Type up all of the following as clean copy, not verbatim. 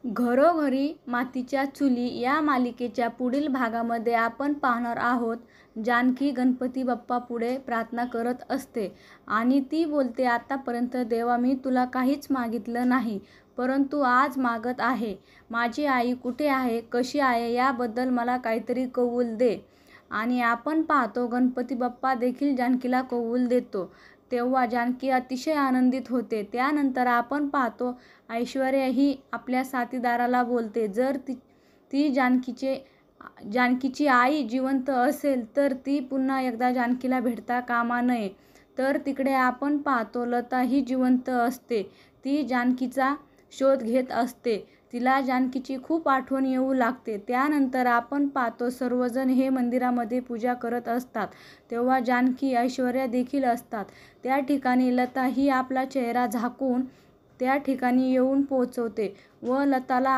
घरोघरी मातीच्या चुली या मालिकेच्या पुढील भागामध्ये आपण पाहणार आहोत. जानकी गणपती बाप्पा पुढे प्रार्थना करत असते आणि ती बोलते, आतापर्यंत देवा मी तुला काहीच मागितलं नाही, परंतु आज मागत आहे. माझी आई कुठे आहे, कशी आहे याबद्दल मला काहीतरी कबूल दे. आणि आपण पाहतो गणपती बाप्पा देखील जानकीला कबूल देतो. तेव्हा जानकी अतिशय आनंदित होते. त्यानंतर आपण पाहतो ऐश्वर्या ही आपल्या साथीदाराला बोलते, जर ती जानकीची आई जिवंत असेल तर ती पुन्हा एकदा जानकीला भेटता कामा नये. तर तिकडे आपण पाहतो लता ही जिवंत असते. ती जानकीचा शोध घेत असते. तिला जानकीची खूप आठवण येऊ लागते. त्यानंतर आपण पाहतो सर्वजण हे मंदिरामध्ये पूजा करत असतात. तेव्हा जानकी, ऐश्वर्या देखील असतात. त्या ठिकाणी लता ही आपला चेहरा झाकून त्या ठिकाणी येऊन पोहोचवते व लताला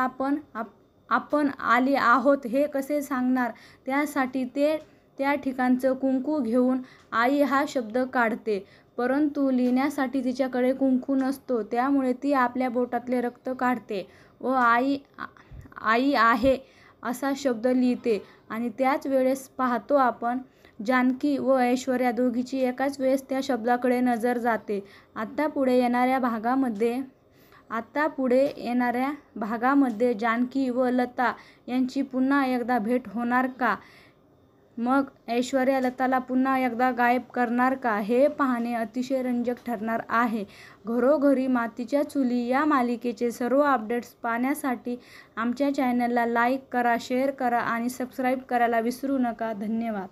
आपण आले आहोत हे कसे सांगणार, त्यासाठी ते त्या ठिकाणचं कुंकू घेऊन आई हा शब्द काढते. परंतु लिहिण्यासाठी तिच्याकडे कुंकू नसतो. त्यामुळे ती आपल्या बोटातले रक्त काढते व आई आहे असा शब्द लिहिते. आणि त्याच वेळेस पाहतो आपण जानकी व ऐश्वर्या दोघीची एकाच वेळेस त्या शब्दाकडे नजर जाते. आता पुढे येणाऱ्या भागामध्ये जानकी व लता यांची पुन्हा एकदा भेट होणार का? मग ऐश्वर्या लताला पुन्हा एकदा गायब करणार का? हे पाहणे अतिशय रंजक ठरणार आहे. घरोघरी मातीच्या चुली या मालिकेचे सर्व अपडेट्स पाहण्यासाठी आमच्या चॅनलला लाईक करा, शेअर करा आणि सबस्क्राईब करायला विसरू नका. धन्यवाद.